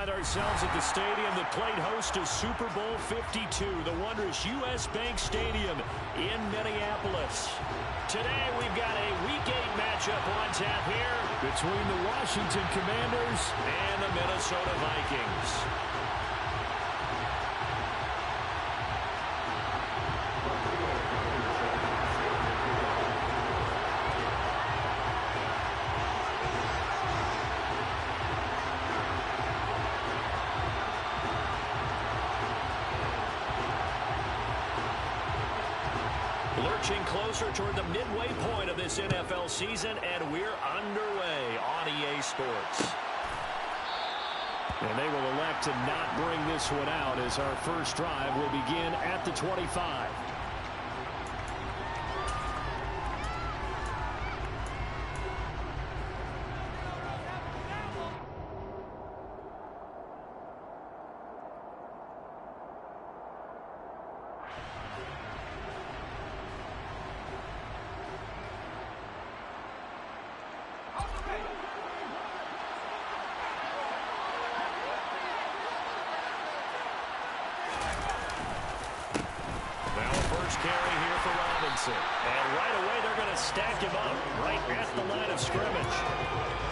find ourselves at the stadium that played host to Super Bowl 52, the wondrous U.S. Bank Stadium in Minneapolis. Today we've got a Week 8 matchup on tap here between the Washington Commanders and the Minnesota Vikings. Lurching closer toward the midway point of this NFL season, and we're underway on EA Sports. And they will elect to not bring this one out as our first drive will begin at the 25. Carry here for Robinson. And right away, they're going to stack him up right at the line of scrimmage.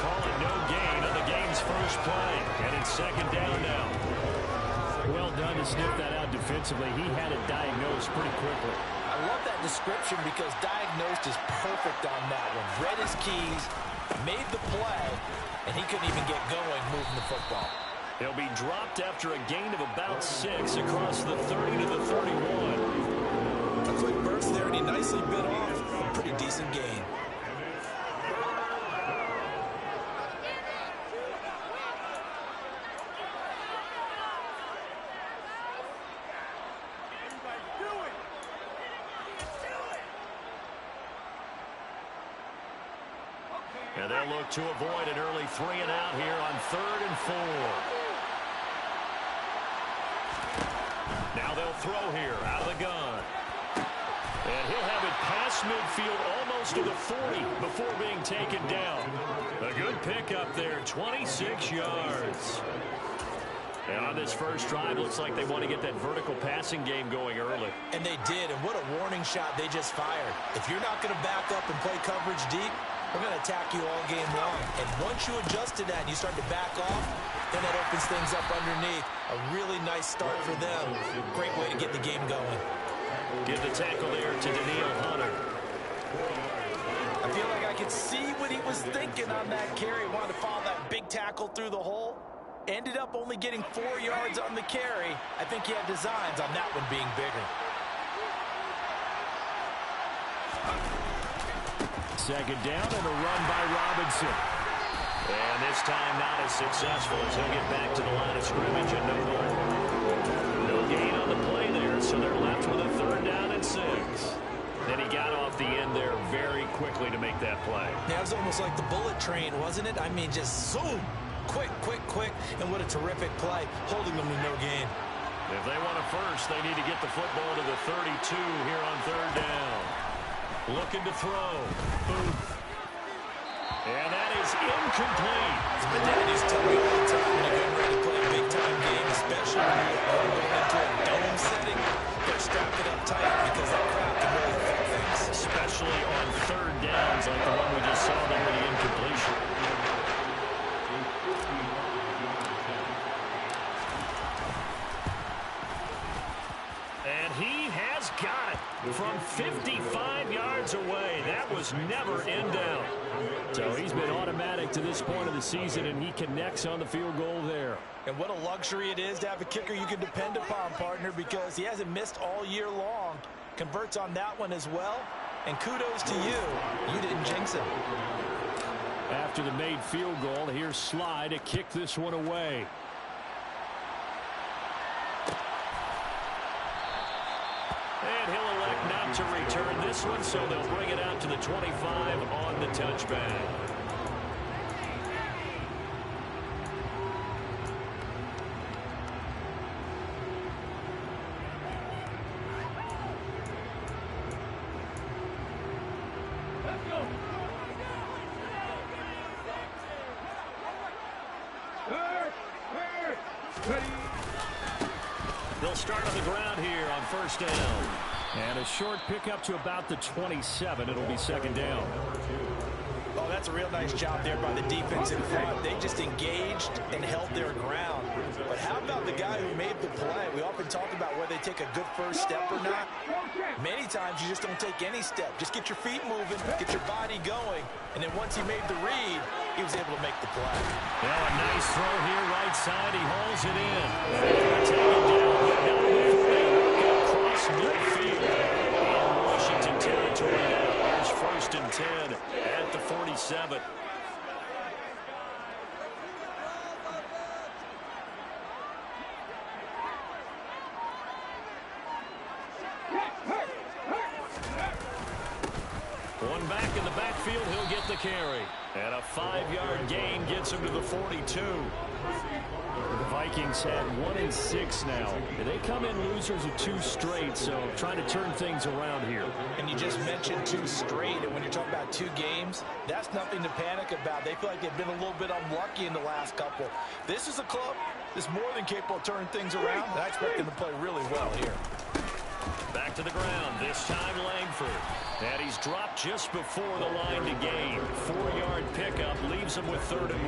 Call it no gain on the game's first play. And it's second down now. Well done to sniff that out defensively. He had it diagnosed pretty quickly. I love that description because diagnosed is perfect on that one. Read his keys, made the play, and he couldn't even get going moving the football. He'll be dropped after a gain of about 6 across the 30 to the 31. A quick burst there, and he nicely bit off a pretty decent gain. And they'll look to avoid an early 3 and out here on 3rd and 4. Now they'll throw here out of the gun. And he'll have it past midfield almost to the 40 before being taken down. A good pickup there, 26 yards. And on this first drive, looks like they want to get that vertical passing game going early. And they did, and what a warning shot they just fired. If you're not going to back up and play coverage deep, we're going to attack you all game long. And once you adjust to that and you start to back off, then that opens things up underneath. A really nice start for them. Great way to get the game going. Give the tackle there to Daniil Hunter. I feel like I could see what he was thinking on that carry. Wanted to follow that big tackle through the hole. Ended up only getting 4 yards on the carry. I think he had designs on that one being bigger. Second down and a run by Robinson. And this time not as successful as he'll get back to the line of scrimmage and no gain on the play there, so they're left with a 3rd down and 6. Then he got off the end there very quickly to make that play. That was almost like the bullet train, wasn't it? I mean, just zoom. Quick, quick, quick. And what a terrific play, holding them to no gain. If they want a first, they need to get the football to the 32 here on 3rd down. Looking to throw. Booth. And that is incomplete. My dad used to tell me all the time when you're getting ready to play a big-time game, especially when you're going into a dome setting, they're strapping up tight because that crowd can really affect things. Especially on 3rd downs like the one we just saw there with the incompletion. And he has got it from 55 yards away. That was never in doubt. So he's been automatic to this point of the season, and he connects on the field goal there. And what a luxury it is to have a kicker you can depend upon, partner, because he hasn't missed all year long. Converts on that one as well. And kudos to you. You didn't jinx it. After the made field goal, here's Sly to kick this one away. And he'll elect not to return this one, so they'll bring it out to the 25 on the touchback. They'll start on the ground here on first down. And a short pickup to about the 27. It'll be second down. Oh, that's a real nice job there by the defense in front. They just engaged and held their ground. But how about the guy who made the play? We often talk about whether they take a good first step or not. Many times you just don't take any step. Just get your feet moving, get your body going. And then once he made the read, he was able to make the play. Well, a nice throw here, right side. He hauls it in. Take it down, but not before they work it across midfield. In Washington territory now. Here's first and 10 at the 47. One back in the backfield, he'll get the carry. And a 5-yard gain gets him to the 42. The Vikings had 1-6 now. They come in losers of 2 straight, so trying to turn things around here. And you just mentioned 2 straight, and when you're talking about 2 games, that's nothing to panic about. They feel like they've been a little bit unlucky in the last couple. This is a club that's more than capable of turning things around, and I expect them to play really well here. Back to the ground, this time Langford. And he's dropped just before the line to gain. 4-yard pickup leaves him with 3rd and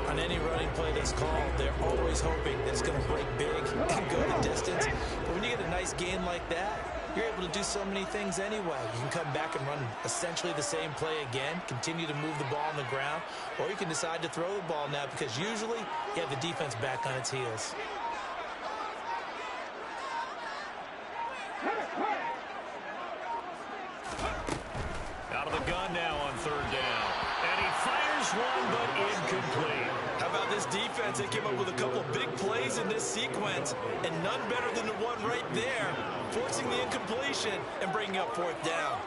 1. On any running play that's called, they're always hoping that it's going to break big and go the distance. But when you get a nice gain like that, you're able to do so many things anyway. You can come back and run essentially the same play again, continue to move the ball on the ground, or you can decide to throw the ball now because usually you have the defense back on its heels. Out of the gun now on 3rd down. And he fires one, but incomplete. How about this defense? They came up with a couple of big plays in this sequence, and none better than the one right there, forcing the incompletion and bringing up 4th down.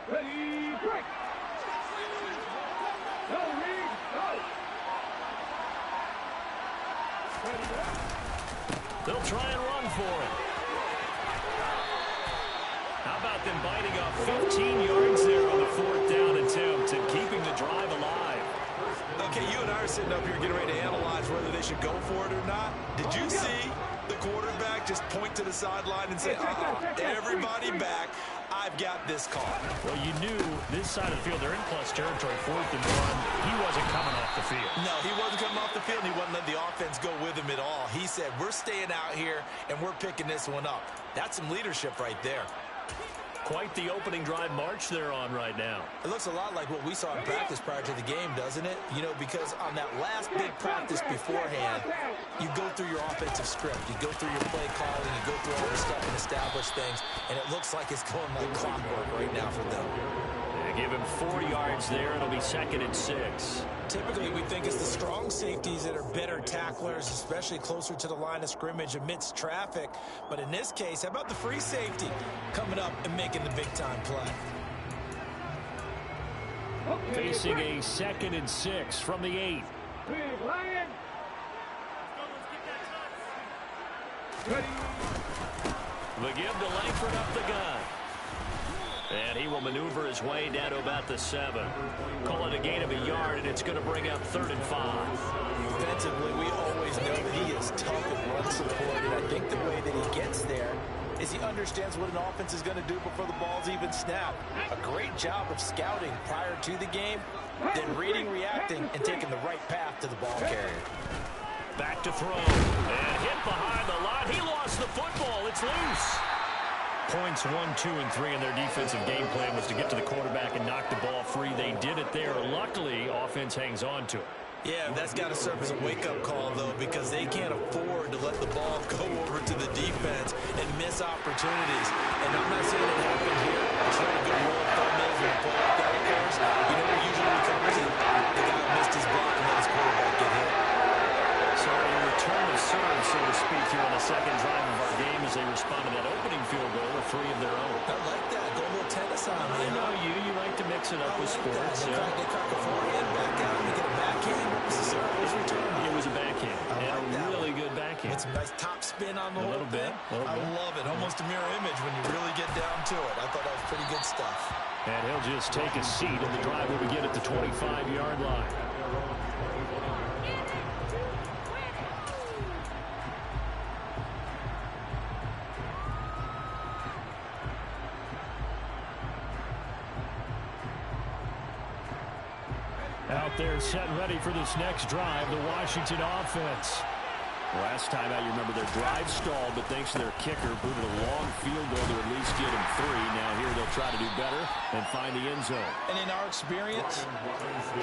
Ready, break. Go, Reed, go. They'll try and run for it. How about them biting off 15 yards there on the 4th down attempt and keeping the drive alive? Okay, you and I are sitting up here getting ready to analyze whether they should go for it or not. Did you see the quarterback just point to the sideline and say, everybody back, I've got this call? Well, you knew this side of the field, they're in plus territory, 4th and 1. He wasn't coming off the field. No, he wasn't coming off the field, and he wasn't letting the offense go with him at all. He said, we're staying out here, and we're picking this one up. That's some leadership right there. Quite the opening drive march they're on right now. It looks a lot like what we saw in practice prior to the game, doesn't it? You know, because on that last big practice beforehand, you go through your offensive script. You go through your play calling. You go through all this stuff and establish things. And it looks like it's going like clockwork right now for them. They give him 4 yards there. It'll be 2nd and 6. Typically, we think it's the strong safeties that are better tacklers, especially closer to the line of scrimmage amidst traffic. But in this case, how about the free safety coming up and making the big-time play? Facing a 2nd and 6 from the 8. Big Lion. Ready. The give to Langford up the gun. And he will maneuver his way down to about the 7. Call it a gain of a yard, and it's going to bring up 3rd and 5. Defensively, we always know that he is tough and run support, and I think the way that he gets there is he understands what an offense is going to do before the ball's even snapped. A great job of scouting prior to the game, then reading, reacting, and taking the right path to the ball carrier. Back to throw. And hit behind the line. He lost the football. It's loose. Points 1, 2, and 3 in their defensive game plan was to get to the quarterback and knock the ball free. They did it there. Luckily, offense hangs on to it. Yeah, that's got to serve as a wake-up call, though, because they can't afford to let the ball go over to the defense and miss opportunities. And I'm not saying it happened here. It's not a good rule of thumb is when you play like that, of course. You know what usually recovers it? The guy who missed his block and let his quarterback get hit. So a return of serve so to speak, here on the second drive of our game as they respond to that opening field goal with 3 of their own. I like that. Go a little tennis on me. I know you. You like to mix it up with sports. They crack a forehand, back out, and they get a backhand. What was the service return? It was a backhand. And a really good backhand. With some nice top spin on the whole little bit. thing. I love it. Almost a mirror image when you really get down to it. I thought that was pretty good stuff. And he'll just take a seat, and the drive will begin at the 25-yard line. Out there set and ready for this next drive, the Washington offense. Last time out, you remember their drive stalled, but thanks to their kicker, booted a long field goal to at least get him 3. Now here they'll try to do better and find the end zone. And in our experience,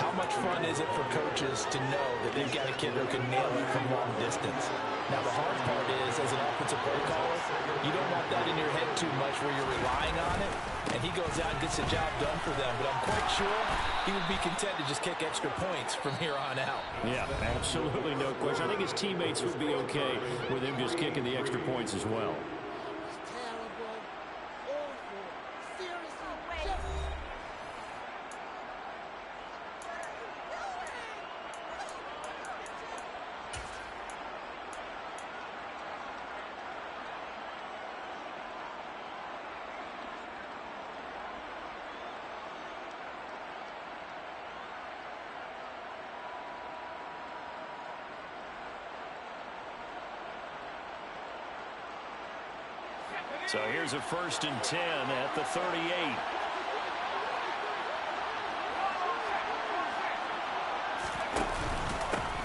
how much fun is it for coaches to know that they've got a kid who can nail it from long distance? Now, the hard part is, as an offensive play caller, you don't want that in your head too much where you're relying on it, and he goes out and gets the job done for them. But I'm quite sure he would be content to just kick extra points from here on out. Yeah, absolutely no question. I think his teammates would be okay with him just kicking the extra points as well. So here's a 1st and 10 at the 38.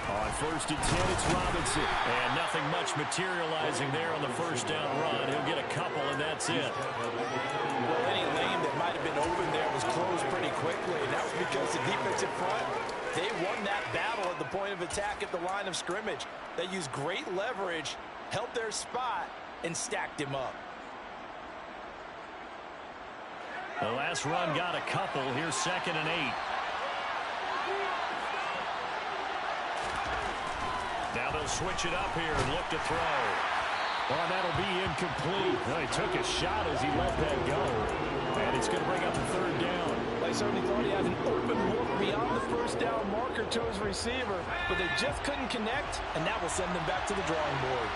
On 1st and 10, it's Robinson. And nothing much materializing there on the first down run. He'll get a couple, and that's it. Well, any lane that might have been open there was closed pretty quickly, and that was because the defensive front, they won that battle at the point of attack at the line of scrimmage. They used great leverage, held their spot, and stacked him up. The last run got a couple. Here's 2nd and 8. Now they'll switch it up here and look to throw. Oh, that'll be incomplete. Well, he took a shot as he let that go. And it's going to bring up a 3rd down. I certainly thought he had an open look beyond the first down marker to his receiver, but they just couldn't connect, and that will send them back to the drawing board.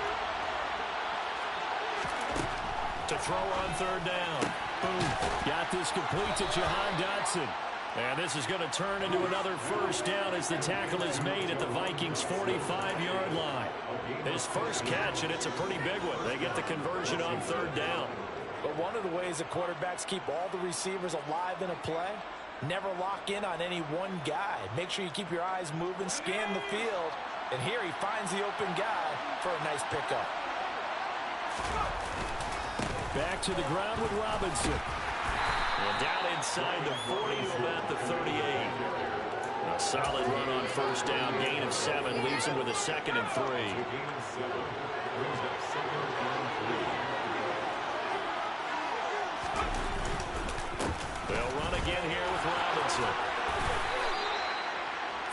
To throw on 3rd down. Boom. Got this complete to Jahan Dotson. And this is going to turn into another 1st down as the tackle is made at the Vikings' 45-yard line. His first catch, and it's a pretty big one. They get the conversion on 3rd down. But one of the ways that quarterbacks keep all the receivers alive in a play, never lock in on any one guy. Make sure you keep your eyes moving, scan the field. And here he finds the open guy for a nice pickup. Back to the ground with Robinson. And down inside the 40 to about the 38. A solid run on 1st down. Gain of 7 leaves him with a 2nd and 3. They'll run again here with Robinson.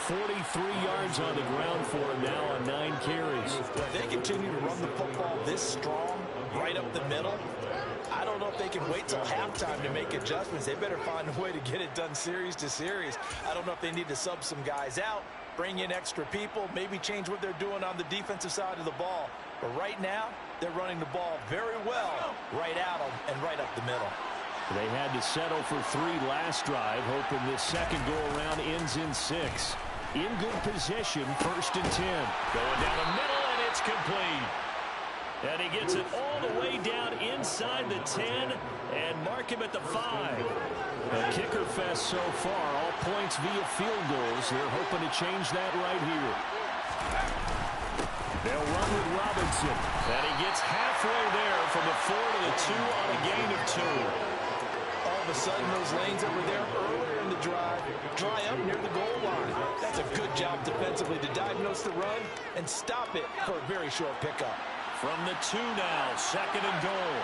43 yards on the ground for him now on 9 carries. If they continue to run the football this strong, right up the middle, I don't know if they can wait till halftime to make adjustments. They better find a way to get it done series to series. I don't know if they need to sub some guys out, bring in extra people, maybe change what they're doing on the defensive side of the ball. But right now, they're running the ball very well right at them and right up the middle. They had to settle for 3 last drive, hoping this second go-around ends in 6. In good position, 1st and 10. Going down the middle, and it's complete. And he gets it all the way down inside the 10 and mark him at the 5. A kicker fest so far, all points via field goals. They're hoping to change that right here. They'll run with Robinson. And he gets halfway there from the 4 to the 2 on a gain of 2. All of a sudden, those lanes that were there earlier in the drive dry up near the goal line. That's a good job defensively to diagnose the run and stop it for a very short pickup. From the 2 now, 2nd and goal.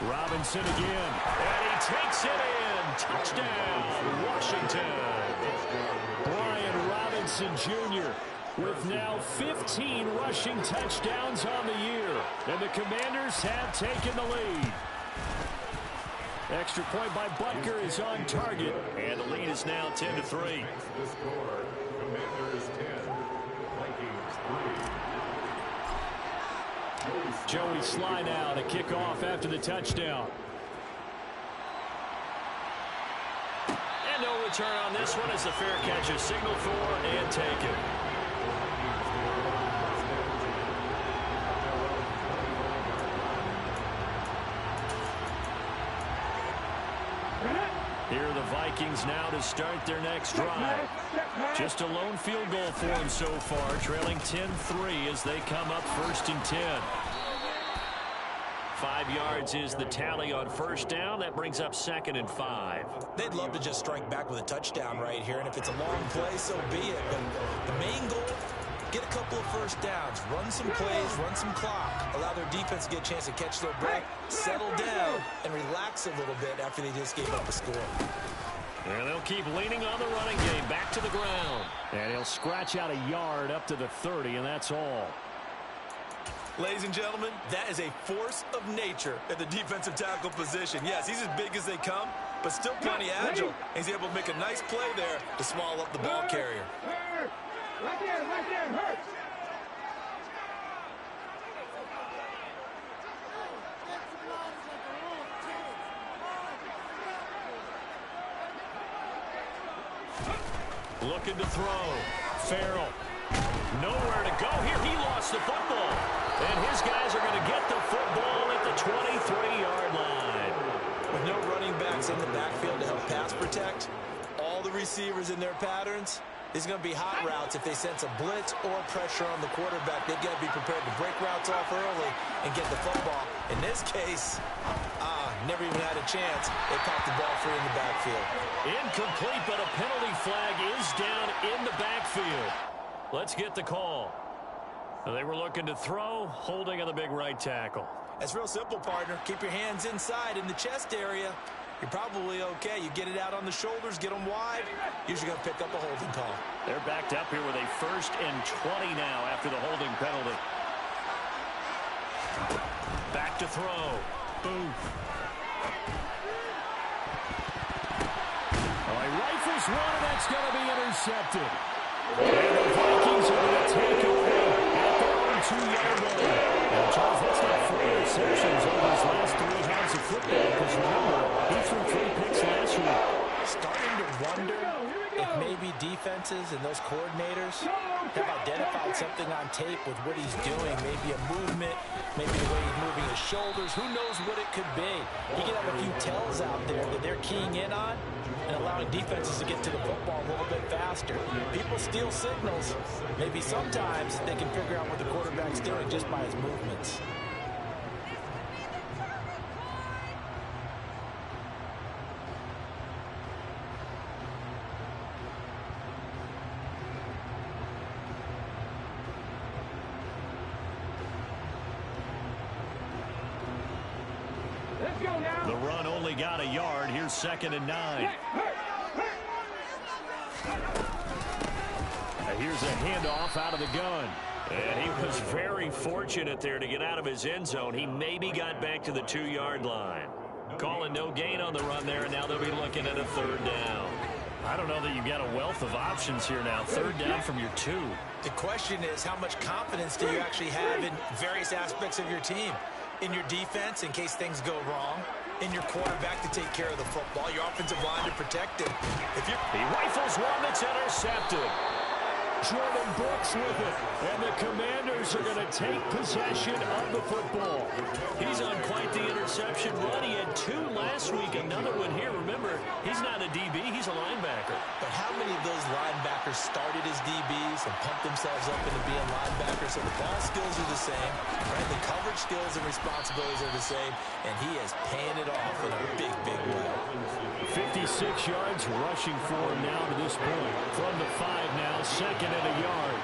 Robinson again, and he takes it in. Touchdown, Washington. Brian Robinson Jr. with now 15 rushing touchdowns on the year. And the Commanders have taken the lead. Extra point by Butker is on target. And the lead is now 10-3. The score, Commanders 10, Vikings 3. Joey Sly now to kick off after the touchdown. And no return on this one as the fair catch is signaled for and taken. Here are the Vikings now to start their next drive. Just a lone field goal for them so far, trailing 10-3 as they come up 1st and 10. 5 yards is the tally on first down. That brings up 2nd and 5. They'd love to just strike back with a touchdown right here, and if it's a long play, so be it. But the main goal, get a couple of first downs, run some plays, run some clock, allow their defense to get a chance to catch their breath, settle down, and relax a little bit after they just gave up a score. And they'll keep leaning on the running game back to the ground. And he'll scratch out a yard up to the 30, and that's all. Ladies and gentlemen, that is a force of nature at the defensive tackle position. Yes, he's as big as they come, but still plenty agile. He's able to make a nice play there to swallow up the ball carrier. Right there, hurt. Looking to throw. Farrell. Nowhere to go here. He lost the football. And his guys are going to get the football at the 23-yard line. With no running backs in the backfield to help pass protect, all the receivers in their patterns, there's going to be hot routes if they sense a blitz or pressure on the quarterback. They've got to be prepared to break routes off early and get the football. In this case, never even had a chance. They popped the ball free in the backfield. Incomplete, but a penalty flag is down in the backfield. Let's get the call. They were looking to throw, holding on the big right tackle. That's real simple, partner. Keep your hands inside in the chest area. You're probably okay. You get it out on the shoulders, get them wide. Usually going to pick up a holding call. They're backed up here with a 1st and 20 now after the holding penalty. Back to throw. Booth. He rifles one, and that's going to be intercepted. And the Vikings are going to take over at their own 2-yard line. Now, Charles, that's not 4 interceptions over his last 3 halves of football, because remember, he threw 3 picks last week. Starting to wonder if maybe defenses and those coordinators have identified something on tape with what he's doing. Maybe a movement, maybe the way he's moving his shoulders. Who knows what it could be? He could have a few tells out there that they're keying in on and allowing defenses to get to the football a little bit faster. People steal signals. Maybe sometimes they can figure out what the quarterback's doing just by his movements. Let's go now. The run only got a yard. Here's 2nd and 9. Here's a handoff out of the gun. And he was very fortunate there to get out of his end zone. He maybe got back to the 2-yard line. Calling no gain on the run there, and now they'll be looking at a 3rd down. I don't know that you've got a wealth of options here now. 3rd down from your 2. The question is, how much confidence do you actually have in various aspects of your team? In your defense, in case things go wrong. In your quarterback to take care of the football. Your offensive line to protect it. He rifles one that's intercepted. Jordan Brooks with it. And the Commanders are going to take possession of the football. He's on quite the interception run. He had 2 last week. Another one here. Remember, he's not a DB. He's a linebacker. But how many of those linebackers started as DBs and pumped themselves up into being linebackers? So the ball skills are the same, right? The coverage skills and responsibilities are the same, and he is paying it off in a big, big way. 56 yards rushing for him now to this point. From the 5 now, 2nd and a yard.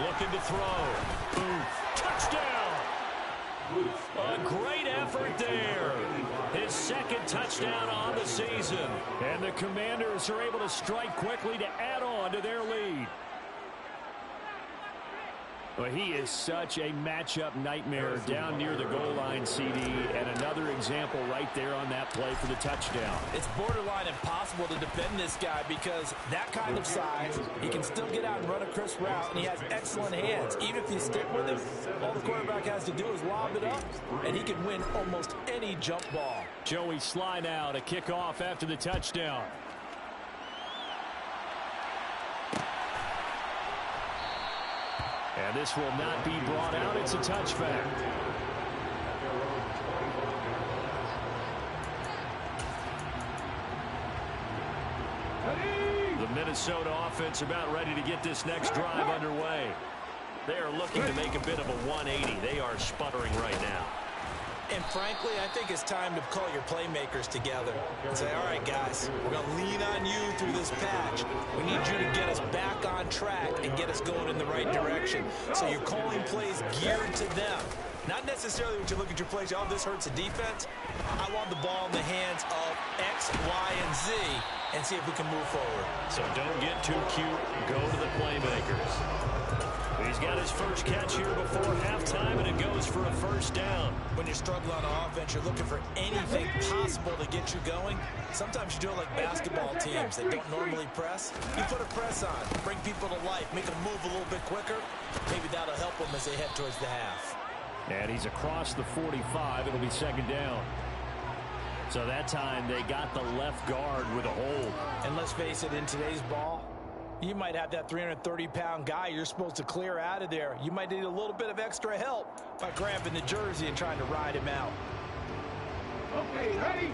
Looking to throw. Boom. Touchdown. A great effort there. His second touchdown on the season. And the Commanders are able to strike quickly to add on to their lead. Well, he is such a matchup nightmare down near the goal line, CD, and another example right there on that play for the touchdown. It's borderline impossible to defend this guy because that kind of size, he can still get out and run a crisp route, and he has excellent hands. Even if you stick with him, all the quarterback has to do is lob it up, and he can win almost any jump ball. Joey Sly now to kick off after the touchdown. And this will not be brought out. It's a touchback. The Minnesota offense about ready to get this next drive underway. They are looking to make a bit of a 180. They are sputtering right now. And frankly, I think it's time to call your playmakers together and say, all right, guys, we're going to lean on you through this patch. We need you to get us back on track and get us going in the right direction. So you're calling plays geared to them. Not necessarily when you look at your plays, oh, this hurts the defense. I want the ball in the hands of X, Y, and Z and see if we can move forward. So don't get too cute. Go to the playmakers. He's got his first catch here before halftime, and it goes for a first down. When you're struggling on offense, you're looking for anything possible to get you going. Sometimes you do it like basketball teams that don't normally press. You put a press on, bring people to life, make them move a little bit quicker. Maybe that'll help them as they head towards the half. And he's across the 45. It'll be second down. So that time they got the left guard with a hold. And let's face it, in today's ball, you might have that 330-pound guy you're supposed to clear out of there. You might need a little bit of extra help by grabbing the jersey and trying to ride him out. Okay, ready?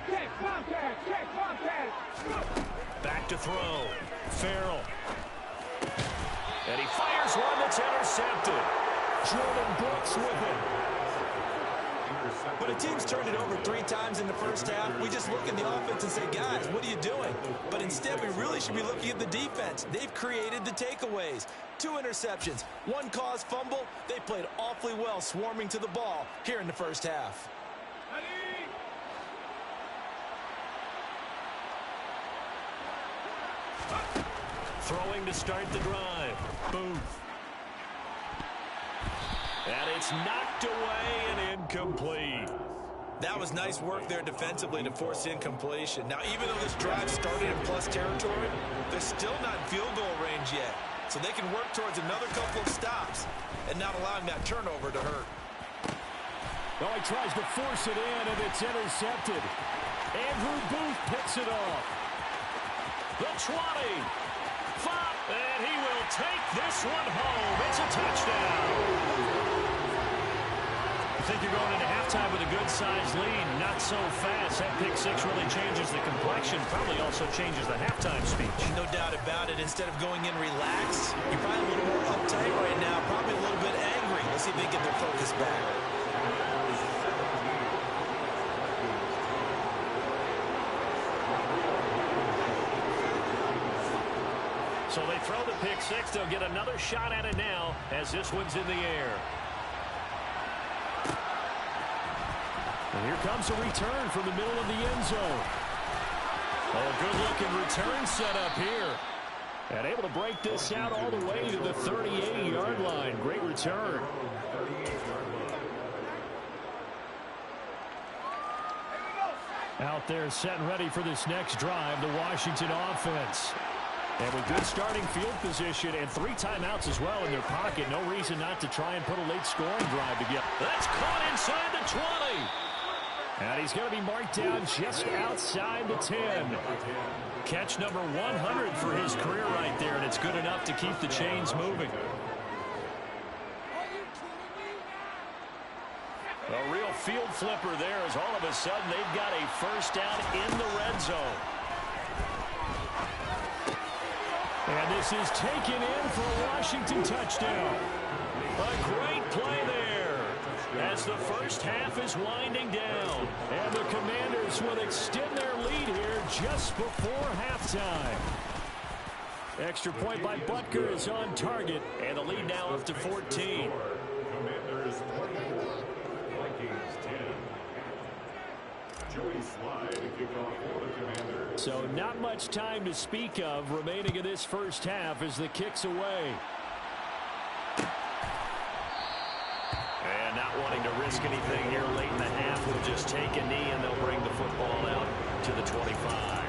Check contact, check contact. Back to throw. Farrell. And he fires one that's intercepted. Jordan Brooks with it. When a team's turned it over 3 times in the first half, we just look at the offense and say, guys, what are you doing? But instead, we really should be looking at the defense. They've created the takeaways. 2 interceptions, 1 caused fumble. They played awfully well swarming to the ball here in the first half. Throwing to start the drive. Booth. And it's knocked away and incomplete. That was nice work there defensively to force incompletion. Now, even though this drive started in plus territory, they're still not in field goal range yet. So they can work towards another couple of stops and not allowing that turnover to hurt. Oh, he tries to force it in, and it's intercepted. Andrew Booth picks it off. The 20. 5. And he will take this one home. It's a touchdown. I think you're going into halftime with a good-sized lead. Not so fast. That pick 6 really changes the complexion. Probably also changes the halftime speech. No doubt about it. Instead of going in relaxed, you're probably a little more uptight right now. Probably a little bit angry. Let's see if they get their focus back. So they throw the pick 6. They'll get another shot at it now as this one's in the air. And here comes a return from the middle of the end zone. Oh, good-looking return set up here. And able to break this out all the way to the 38-yard line. Great return. Out there set and ready for this next drive, the Washington offense. And with good starting field position and 3 timeouts as well in their pocket, no reason not to try and put a late scoring drive together. That's caught inside the 20. And he's going to be marked down just outside the 10. Catch number 100 for his career right there, and it's good enough to keep the chains moving. A real field flipper there as all of a sudden they've got a first down in the red zone. And this is taken in for a Washington touchdown. A great play there as the first half is winding down. And the Commanders will extend their lead here just before halftime. Extra point by Butker is on target, and the lead now up to 14. Commanders 24, Vikings 10. Joey Slide kickoff for the Commanders. So not much time to speak of remaining in this first half as the kick's away. And not wanting to risk anything here late in the half, will just take a knee and they'll bring the football out to the 25.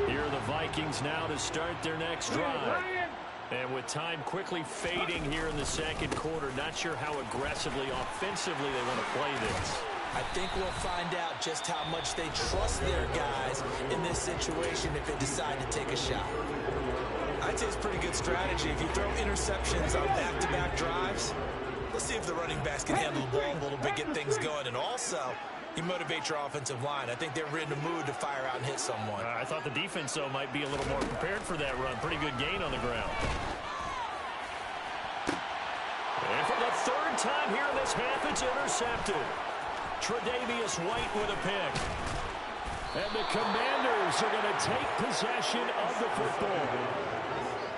Here are the Vikings now to start their next drive. And with time quickly fading here in the second quarter, not sure how aggressively, offensively they want to play this. I think we'll find out just how much they trust their guys in this situation if they decide to take a shot. I'd say it's pretty good strategy. If you throw interceptions on back-to-back drives, let's see if the running backs can handle the ball a little bit, get things going. And also, you motivate your offensive line. I think they're in the mood to fire out and hit someone. I thought the defense, though, might be a little more prepared for that run. Pretty good gain on the ground. And for the third time here in this half, it's intercepted. Tre'Davious White with a pick. And the Commanders are going to take possession of the football.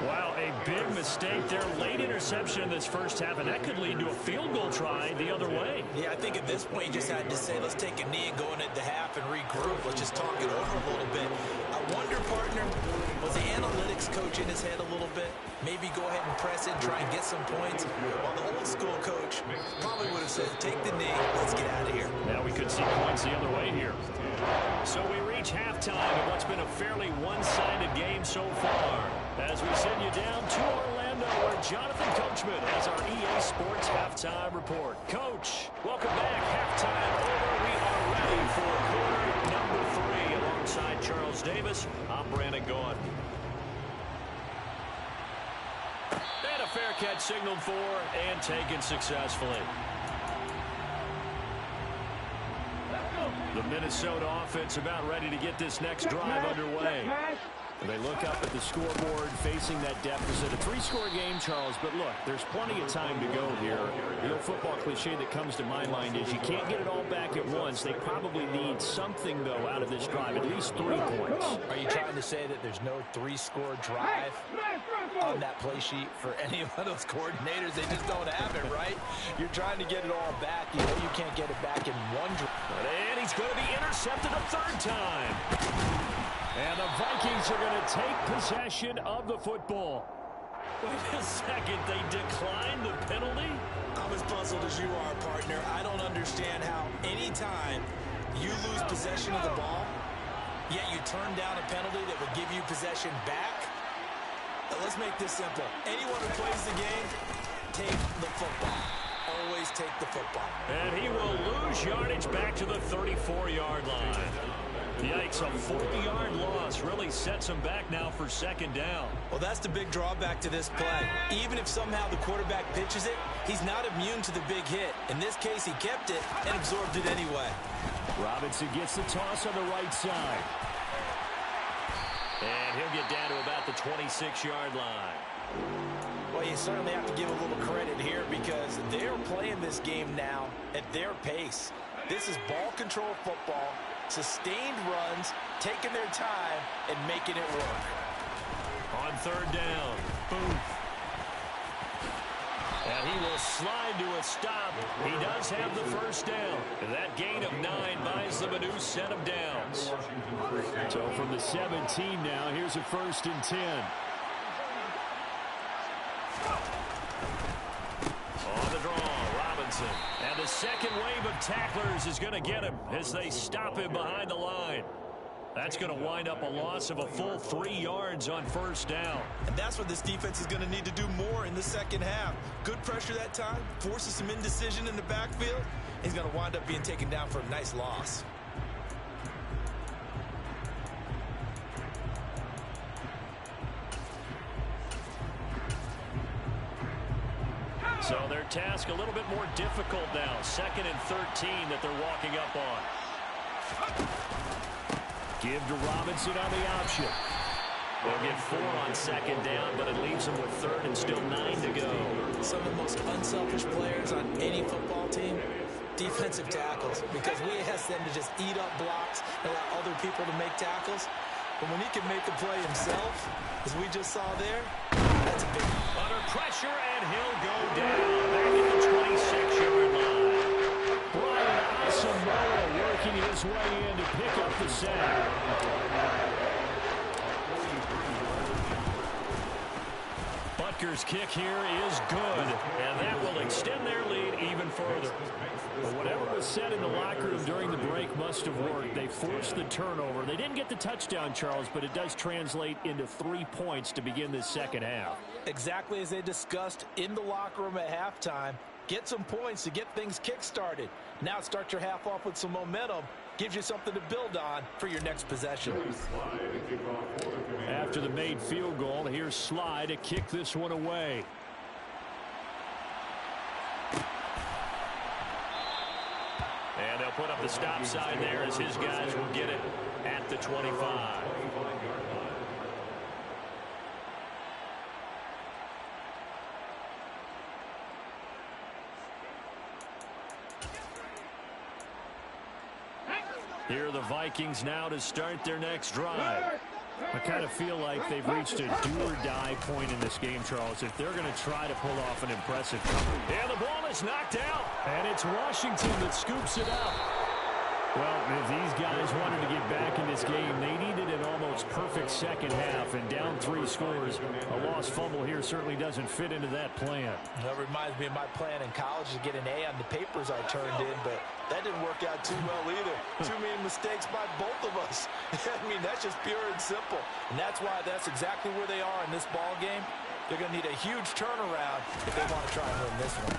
Wow, a big mistake there. Late interception in this first half, and that could lead to a field goal try the other way. Yeah, I think at this point you just had to say, let's take a knee and go into the half and regroup. Let's just talk it over a little bit. I wonder, partner, was the analytics coach in his head a little bit? Maybe go ahead and press it, try and get some points. While the old school coach probably would have said, take the knee, let's get out of here. Now we could see points the other way here. So we reach halftime in what's been a fairly one-sided game so far. As we send you down to Orlando, where Jonathan Coachman has our EA Sports Halftime Report. Coach, welcome back. Halftime over. We are ready for quarter number 3. Alongside Charles Davis, I'm Brandon Gaudin. And a fair catch signaled for and taken successfully. The Minnesota offense about ready to get this next drive underway. They look up at the scoreboard facing that deficit. A 3-score game, Charles, but look, there's plenty of time to go here. The old football cliche that comes to my mind is you can't get it all back at once. They probably need something, though, out of this drive, at least 3 points. Are you trying to say that there's no 3-score drive on that play sheet for any of those coordinators? They just don't have it, right? You're trying to get it all back. You know you can't get it back in one drive. And he's going to be intercepted a third time. And the Vikings are going to take possession of the football. Wait a second, they declined the penalty? I'm as puzzled as you are, partner. I don't understand how anytime you lose possession of the ball, yet you turn down a penalty that would give you possession back. Let's make this simple. Anyone who plays the game, take the football. Always take the football. And he will lose yardage back to the 34-yard line. Yikes, a 40-yard loss really sets him back now for second down. Well, that's the big drawback to this play. Even if somehow the quarterback pitches it, he's not immune to the big hit. In this case, he kept it and absorbed it anyway. Robinson gets the toss on the right side. And he'll get down to about the 26-yard line. Well, you certainly have to give a little credit here because they're playing this game now at their pace. This is ball control football, sustained runs, taking their time, and making it work. On third down, Booth. And he will slide to a stop. He does have the first down. And that gain of 9 buys them a new set of downs. So from the 17 now, here's a 1st and 10. On the draw, Robinson. And the second wave of tacklers is going to get him as they stop him behind the line. That's going to wind up a loss of a full 3 yards on first down. And that's what this defense is going to need to do more in the second half. Good pressure that time, forces some indecision in the backfield. He's going to wind up being taken down for a nice loss. So their task a little bit more difficult now. 2nd and 13 that they're walking up on. Give to Robinson on the option. They'll get 4 on second down, but it leaves them with 3rd and still 9 to go. Some of the most unselfish players on any football team, defensive tackles, because we ask them to just eat up blocks and allow other people to make tackles. But when he can make the play himself, as we just saw there, that's a big one. Under pressure, and he'll go down back at the 26-yard line. Brian Asamoah working his way in to pick up the sack. Butker's kick here is good, and that will extend their lead even further. But whatever was said in the locker room during the break must have worked. They forced the turnover. They didn't get the touchdown, Charles, but it does translate into 3 points to begin this second half. Exactly as they discussed in the locker room at halftime. Get some points to get things kick-started. Now start your half off with some momentum. Gives you something to build on for your next possession. After the made field goal, here's Sly to kick this one away. And they'll put up the stop sign there as his guys will get it at the 25. Here are the Vikings now to start their next drive. I kind of feel like they've reached a do-or-die point in this game, Charles, if they're going to try to pull off an impressive cover. And the ball is knocked out, and it's Washington that scoops it out. Well, if these guys wanted to get back in this game, they needed an almost perfect second half, and down 3 scores. A lost fumble here certainly doesn't fit into that plan. That reminds me of my plan in college to get an A on the papers I turned in, but that didn't work out too well either. Too many mistakes by both of us. I mean, that's just pure and simple. And that's why that's exactly where they are in this ball game. They're going to need a huge turnaround if they want to try and win this one.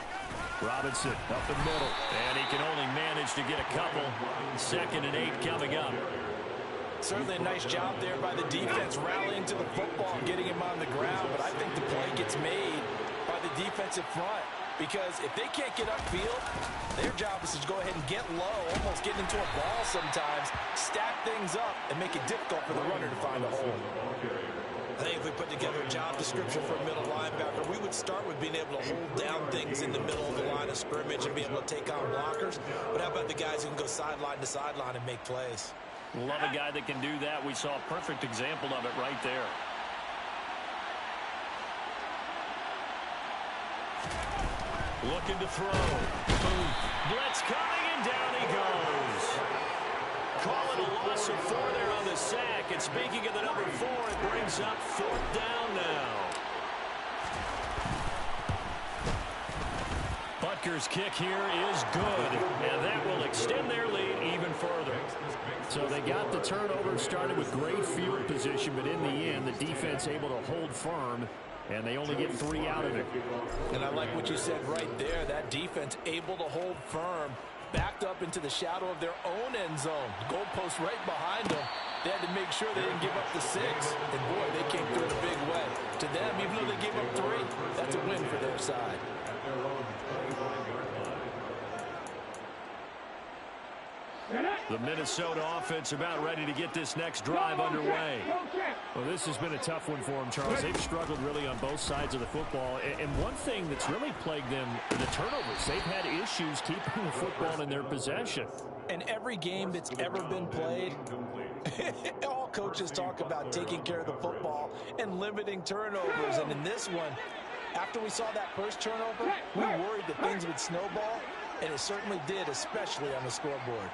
Robinson up the middle, and he can only manage to get a couple. 2nd and 8 coming up. Certainly a nice job there by the defense rallying to the football and getting him on the ground, but I think the play gets made by the defensive front, because if they can't get upfield, their job is to go ahead and get low, almost get into a ball sometimes, stack things up, and make it difficult for the runner to find a hole. I think if we put together a job description for a middle linebacker, we would start with being able to hold down things in the middle of the line of scrimmage and be able to take on blockers. But how about the guys who can go sideline to sideline and make plays? Love a guy that can do that. We saw a perfect example of it right there. Looking to throw. Boom. Blitz coming, and down he goes. Call it a loss of 4 there on the sack. And speaking of the number 4, it brings up 4th down now. Butker's kick here is good, and that will extend their lead even further. So they got the turnover, started with great field position, but in the end, the defense able to hold firm, and they only get 3 out of it. And I like what you said right there. That defense able to hold firm, backed up into the shadow of their own end zone. Goalpost right behind them. They had to make sure they didn't give up the 6. And boy, they came through in a big way. To them, even though they gave up 3, that's a win for their side. The Minnesota offense about ready to get this next drive underway. Well, this has been a tough one for them, Charles. They've struggled really on both sides of the football. And one thing that's really plagued them, the turnovers. They've had issues keeping the football in their possession. In every game that's ever been played, all coaches talk about taking care of the football and limiting turnovers. And in this one, after we saw that first turnover, we worried that things would snowball, and it certainly did, especially on the scoreboard.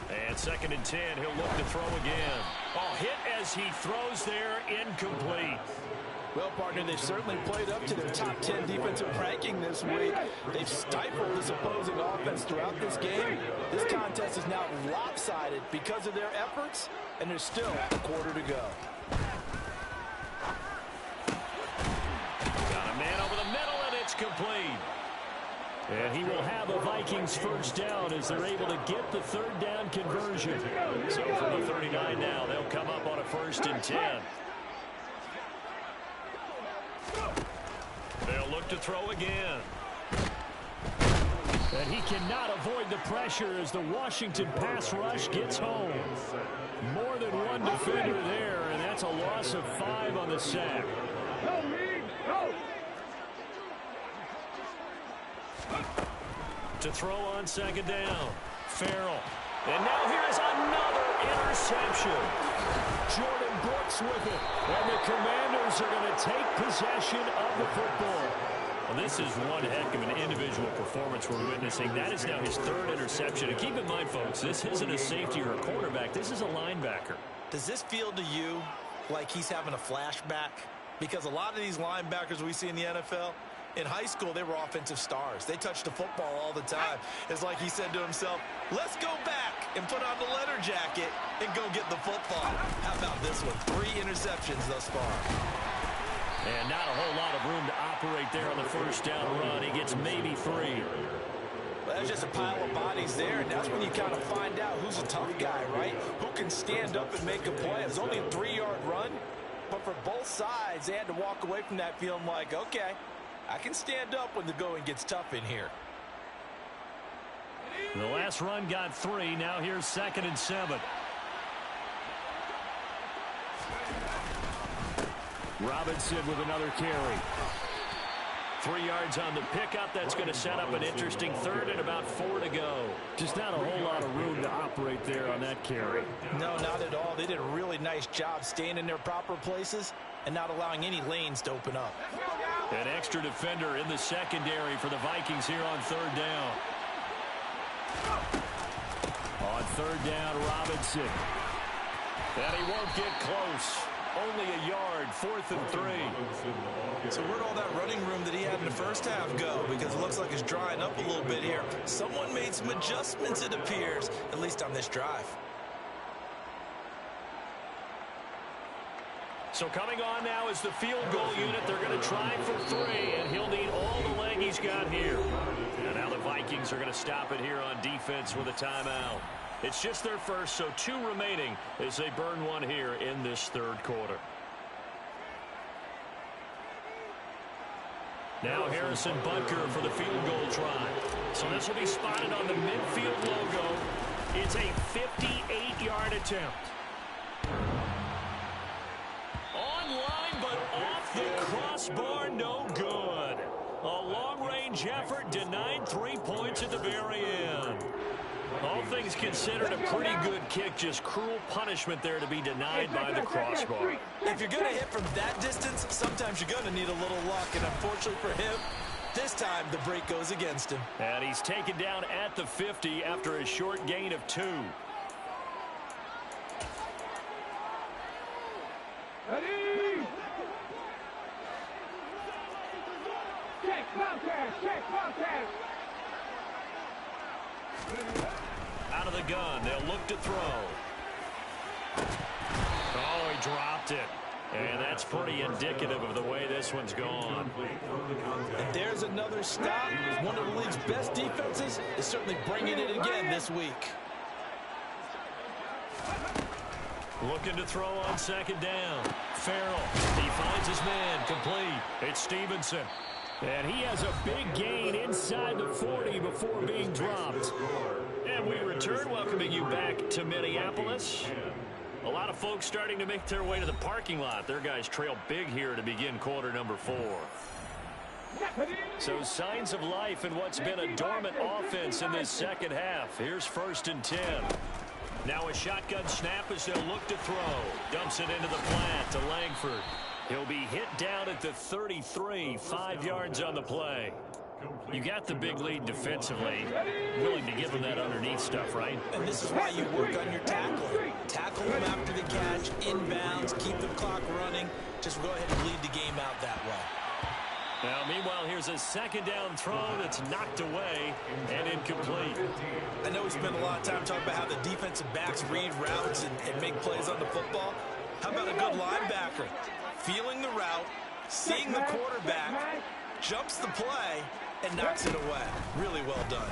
And 2nd and 10, he'll look to throw again. Oh, hit as he throws there, incomplete. Well, partner, they've certainly played up to their top 10 defensive ranking this week. They've stifled this opposing offense throughout this game. This contest is now lopsided because of their efforts, and there's still a quarter to go. Got a man over the middle, and it's complete. And he will have a Vikings first down as they're able to get the 3rd down conversion. So from the 39 now, they'll come up on a 1st and 10. They'll look to throw again. And he cannot avoid the pressure as the Washington pass rush gets home. More than one defender there, and that's a loss of 5 on the sack. To throw on second down. Farrell. And now here's another interception. Jordan Brooks with it. And the Commanders are going to take possession of the football. Well, this is one heck of an individual performance we're witnessing. That is now his third interception. And keep in mind, folks, this isn't a safety or a cornerback. This is a linebacker. Does this feel to you like he's having a flashback? Because a lot of these linebackers we see in the NFL, in high school, they were offensive stars. They touched the football all the time. It's like he said to himself, let's go back and put on the leather jacket and go get the football. How about this one? 3 interceptions thus far. And not a whole lot of room to operate there on the first down run. He gets maybe 3. Well, that's just a pile of bodies there, and that's when you kind of find out who's a tough guy, right? Who can stand up and make a play. It was only a 3-yard run, but for both sides, they had to walk away from that feeling like, okay, I can stand up when the going gets tough in here. The last run got 3. Now here's 2nd and 7. Robinson with another carry. 3 yards on the pickup. That's going to set up an interesting 3rd and about 4 to go. Just not a whole lot of room to operate there on that carry. No, not at all. They did a really nice job staying in their proper places and not allowing any lanes to open up. An extra defender in the secondary for the Vikings here on 3rd down. On 3rd down, Robinson. And he won't get close. Only a yard, 4th and 3. So where'd all that running room that he had in the first half go? Because it looks like it's drying up a little bit here. Someone made some adjustments, it appears, at least on this drive. So coming on now is the field goal unit. They're going to try for 3, and he'll need all the leg he's got here. And now the Vikings are going to stop it here on defense with a timeout. It's just their first, so 2 remaining as they burn 1 here in this 3rd quarter. Now Harrison Butker for the field goal try. So this will be spotted on the midfield logo. It's a 58-yard attempt. Online, but off the crossbar, no good. A long-range effort denied 3 points at the very end. All things considered, a pretty good kick, just cruel punishment there to be denied by the crossbar. If you're going to hit from that distance, sometimes you're going to need a little luck, and unfortunately for him, this time the break goes against him. And he's taken down at the 50 after a short gain of 2. Ready? Check contact, check contact. Out of the gun, they'll look to throw. Oh, he dropped it. And that's pretty indicative of the way this one's gone. And there's another stop. One of the league's best defenses is certainly bringing it again this week. Looking to throw on 2nd down. Farrell, he finds his man, complete. It's Stevenson. And he has a big gain inside the 40 before being dropped. And we return, welcoming you back to Minneapolis. A lot of folks starting to make their way to the parking lot. Their guys trail big here to begin quarter number 4. So signs of life in what's been a dormant offense in this second half. Here's 1st and 10. Now a shotgun snap as they'll look to throw. Dumps it into the flat to Langford. He'll be hit down at the 33, 5 yards on the play. You got the big lead defensively. Willing to give them that underneath stuff, right? And this is why you work on your tackling. Tackle them after the catch, inbounds, keep the clock running. Just go ahead and lead the game out that way. Now, meanwhile, here's a 2nd down throw that's knocked away and incomplete. I know we spent a lot of time talking about how the defensive backs read routes and make plays on the football. How about a good linebacker? Feeling the route, seeing the quarterback, jumps the play, and knocks it away. Really well done.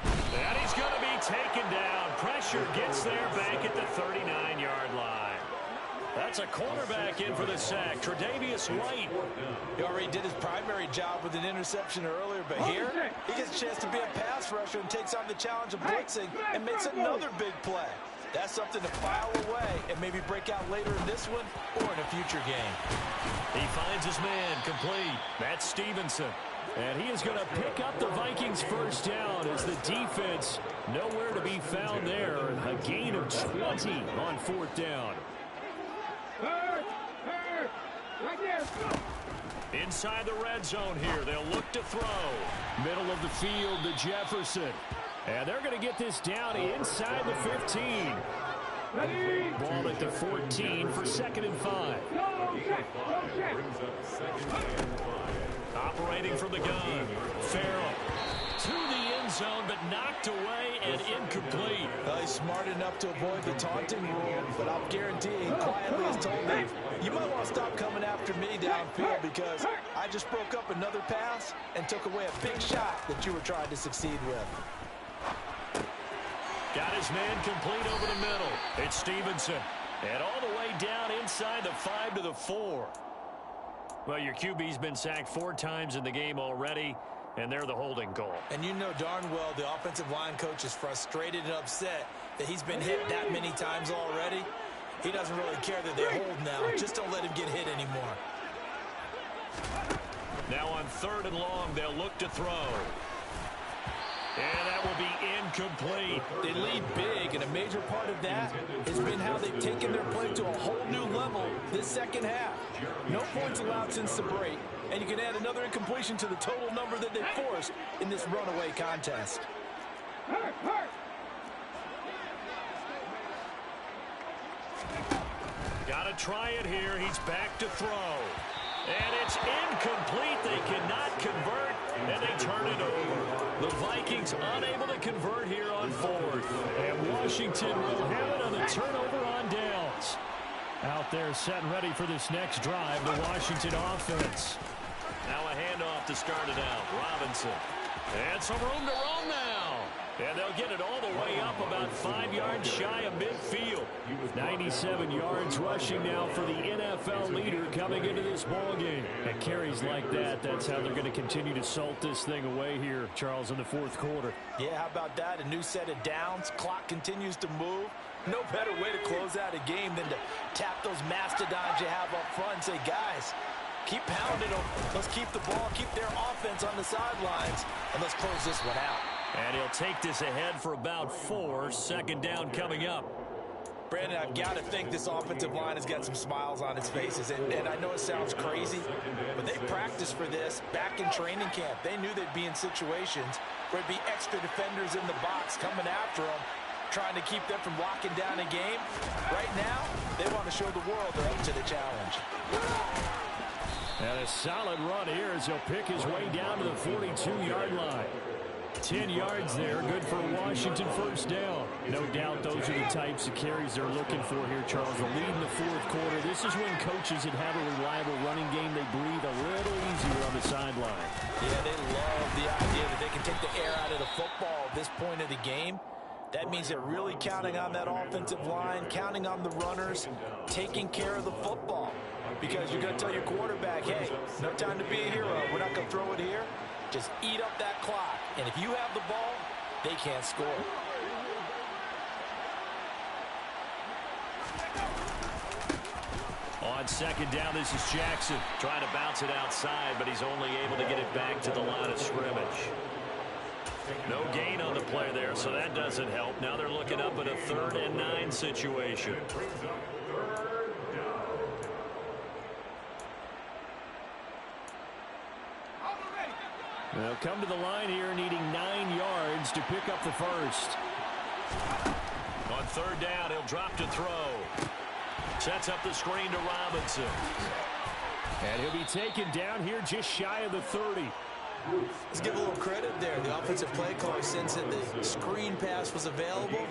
And he's going to be taken down. Pressure gets there back at the 39-yard line. That's a cornerback in for the sack, Tre'Davious White. He already did his primary job with an interception earlier, but here he gets a chance to be a pass rusher and takes on the challenge of blitzing and makes another big play. That's something to file away and maybe break out later in this one or in a future game. He finds his man complete. That's Stevenson. And he is going to pick up the Vikings first down as the defense nowhere to be found there. A gain of 20 on fourth down. Right there. Inside the red zone here, they'll look to throw. Middle of the field to Jefferson. And they're going to get this down inside the 15. Ready. Ball at the 14 for 2nd and 5. Go check. Go check. Operating from the gun. Farrell to the end zone, but knocked away and incomplete. Well, he's smart enough to avoid the taunting rule, but I'll guarantee he quietly has told me, you might want to stop coming after me downfield because I just broke up another pass and took away a big shot that you were trying to succeed with. Got his man complete over the middle. It's Stevenson. And all the way down inside the 5 to the 4. Well, your QB's been sacked 4 times in the game already, and they're the holding call. And you know darn well the offensive line coach is frustrated and upset that he's been hit that many times already. He doesn't really care that they hold now. Just don't let him get hit anymore. Now on 3rd and long, they'll look to throw. And that will be incomplete. They lead big, and a major part of that has been how they've taken their play to a whole new level this second half. No points allowed since the break, and you can add another incompletion to the total number that they forced in this runaway contest. Hurt. Got to try it here. He's back to throw. And it's incomplete. They cannot convert, and they turn it over. The Vikings unable to convert here on 4th. And Washington will have it on the turnover on downs. Out there set and ready for this next drive, the Washington offense. Now a handoff to start it out. Robinson. And some room to roam now. And they'll get it all the way up about 5 yards shy of midfield. 97 yards rushing now for the NFL leader coming into this ball game. And carries like that, that's how they're going to continue to salt this thing away here, Charles, in the 4th quarter. Yeah, how about that? A new set of downs. Clock continues to move. No better way to close out a game than to tap those mastodons you have up front and say, guys, keep pounding them. Let's keep the ball, keep their offense on the sidelines, and let's close this one out. And he'll take this ahead for about 4. 2nd down coming up. Brandon, I've got to think this offensive line has got some smiles on its faces. And I know it sounds crazy, but they practiced for this back in training camp. They knew they'd be in situations where there'd be extra defenders in the box coming after them, trying to keep them from locking down a game. Right now, they want to show the world they're up to the challenge. And a solid run here as he'll pick his way down to the 42-yard line. 10 yards there, good for a Washington first down. No doubt those are the types of carries they're looking for here, Charles. The lead in the 4th quarter. This is when coaches that have a reliable running game, they breathe a little easier on the sideline. Yeah, they love the idea that they can take the air out of the football at this point of the game. That means they're really counting on that offensive line, counting on the runners, taking care of the football. Because you're going to tell your quarterback, hey, no time to be a hero. We're not going to throw it here. Just eat up that clock. And if you have the ball, they can't score. On 2nd down, this is Jackson. Trying to bounce it outside, but he's only able to get it back to the line of scrimmage. No gain on the play there, so that doesn't help. Now they're looking up at a 3rd and 9 situation. They'll come to the line here needing 9 yards to pick up the first. On 3rd down, he'll drop to throw. Sets up the screen to Robinson. And he'll be taken down here just shy of the 30. Let's give a little credit there. The offensive play caller sense that the screen pass was available.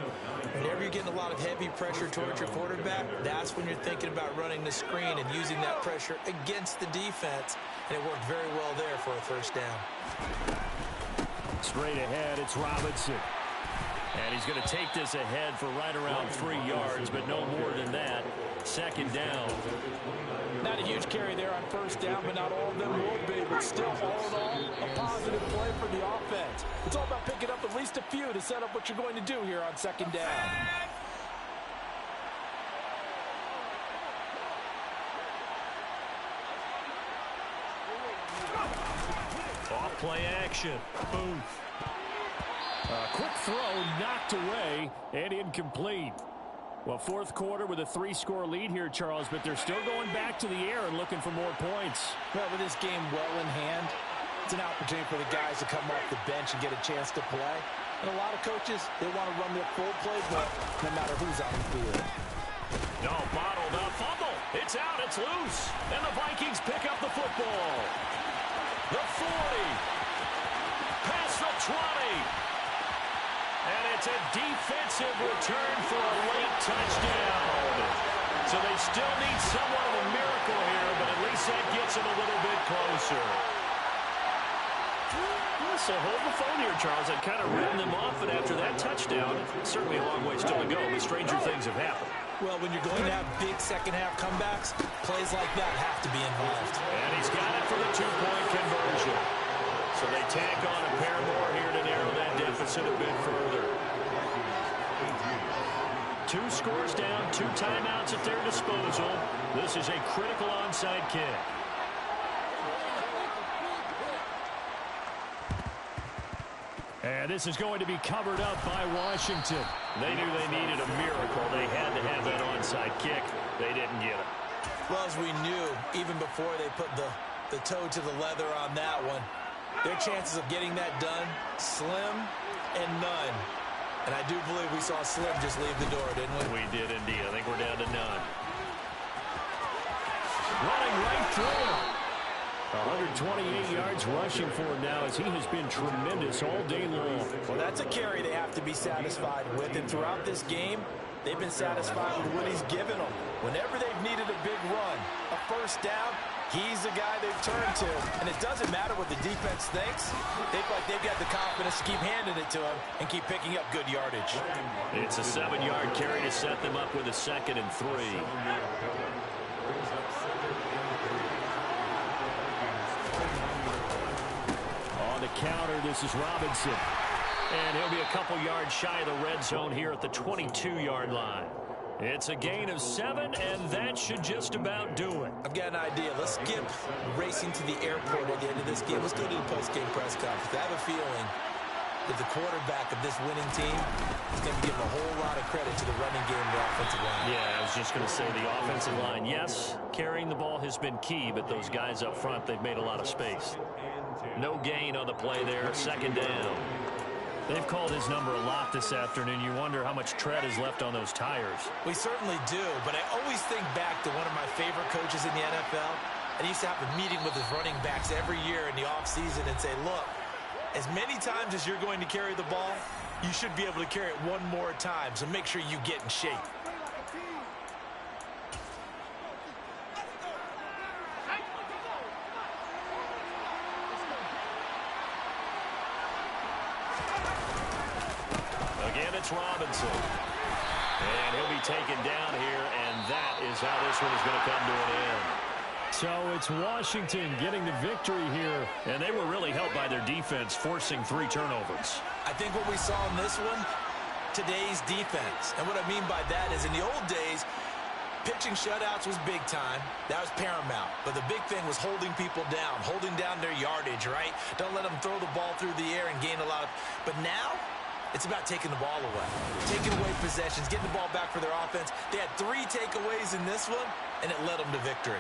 Whenever you're getting a lot of heavy pressure towards your quarterback, that's when you're thinking about running the screen and using that pressure against the defense. And it worked very well there for a first down. Straight ahead, it's Robinson. And he's going to take this ahead for right around 3 yards, but no more than that. 2nd down. Not a huge carry there on first down, but not all of them will be. But still, all in all, a positive play for the offense. It's all about picking up at least a few to set up what you're going to do here on 2nd down. Play action. Boom. Quick throw knocked away and incomplete. Well, fourth quarter with a 3-score lead here, Charles, but they're still going back to the air and looking for more points. Well, with this game well in hand, it's an opportunity for the guys to come off the bench and get a chance to play. And a lot of coaches, they want to run their full playbook no matter who's on the field. No, bottled up. Fumble. It's out. It's loose. And the Vikings pick up the football. The 40. Past the 20. And it's a defensive return for a late touchdown. So they still need somewhat of a miracle here, but at least that gets them a little bit closer. So hold the phone here, Charles. I've kind of written them off, but after that touchdown, certainly a long way still to go, but stranger things have happened. Well, when you're going to have big second-half comebacks, plays like that have to be involved. And he's got it for the 2-point conversion. So they tack on a pair more here to narrow that deficit a bit further. 2 scores down, 2 timeouts at their disposal. This is a critical onside kick. And this is going to be covered up by Washington. They knew they needed a miracle. They had to have that onside kick. They didn't get it. Well, as we knew, even before they put the toe to the leather on that one, their chances of getting that done, slim and none. And I do believe we saw Slim just leave the door, didn't we? We did indeed. I think we're down to none. Running right through him. 128 yards rushing for him now as he has been tremendous all day long. Well, that's a carry they have to be satisfied with. And throughout this game, they've been satisfied with what he's given them. Whenever they've needed a big run, a first down, he's the guy they've turned to. And it doesn't matter what the defense thinks. They feel like they've got the confidence to keep handing it to him and keep picking up good yardage. It's a 7-yard carry to set them up with a 2nd and 3. On the counter, this is Robinson. And he'll be a couple yards shy of the red zone here at the 22-yard line. It's a gain of 7, and that should just about do it. I've got an idea. Let's skip racing to the airport at the end of this game. Let's go to the post-game press conference. I have a feeling that the quarterback of this winning team is going to be given a whole lot of credit to the running game and the offensive line. Yeah, I was just going to say the offensive line. Yes, carrying the ball has been key, but those guys up front, they've made a lot of space. No gain on the play there, 2nd down. They've called his number a lot this afternoon. You wonder how much tread is left on those tires. We certainly do, but I always think back to one of my favorite coaches in the NFL. And he used to have a meeting with his running backs every year in the offseason and say, look, as many times as you're going to carry the ball, you should be able to carry it one more time, so make sure you get in shape. It's Robinson. And he'll be taken down here, and that is how this one is going to come to an end. So it's Washington getting the victory here, and they were really helped by their defense, forcing 3 turnovers. I think what we saw in this one, today's defense. And what I mean by that is in the old days, pitching shutouts was big time. That was paramount. But the big thing was holding people down, holding down their yardage, right? Don't let them throw the ball through the air and gain a lot of... But now, it's about taking the ball away, taking away possessions, getting the ball back for their offense. They had 3 takeaways in this one, and it led them to victory.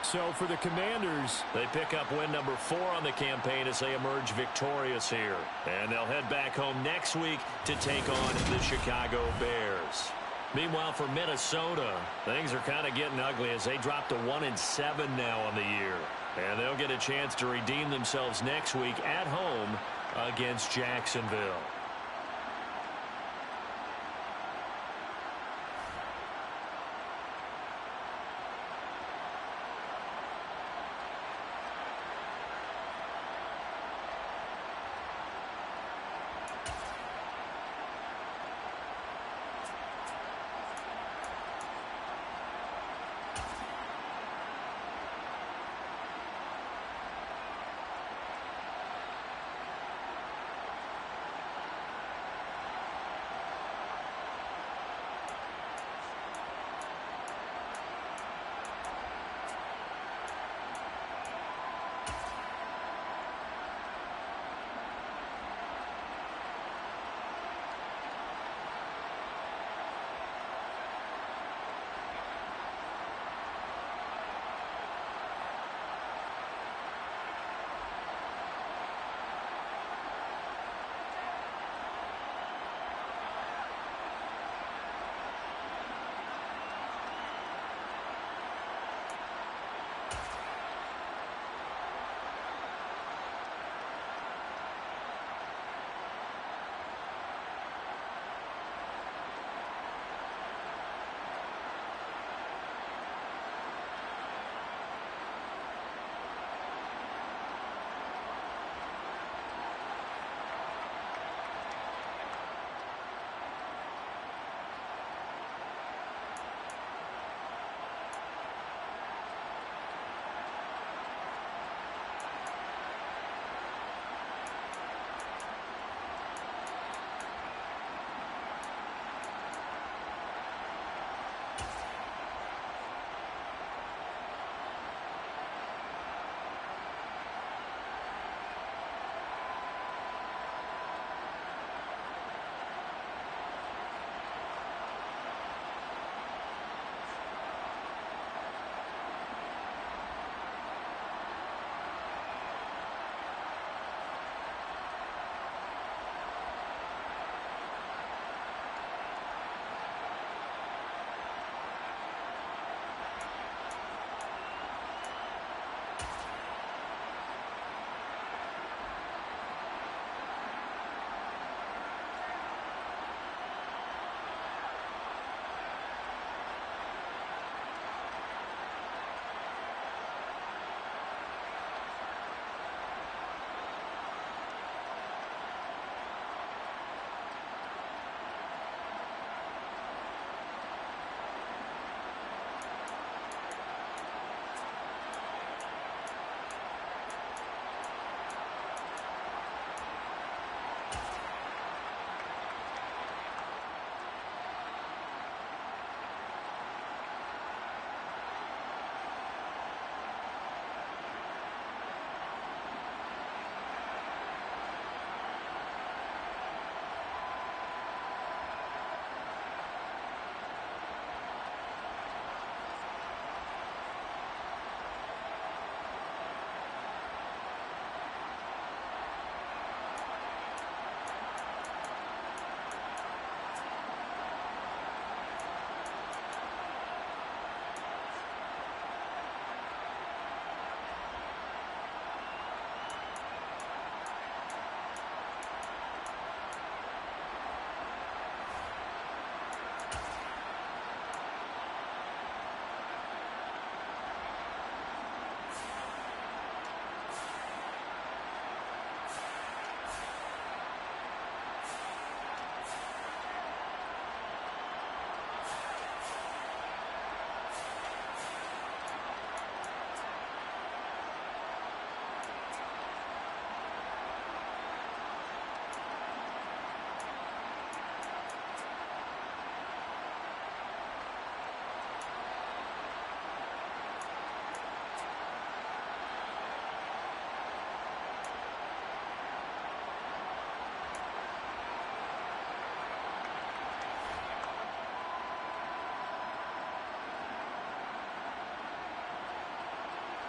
So for the Commanders, they pick up win number 4 on the campaign as they emerge victorious here. And they'll head back home next week to take on the Chicago Bears. Meanwhile, for Minnesota, things are kind of getting ugly as they drop to 1-7 now on the year. And they'll get a chance to redeem themselves next week at home against Jacksonville.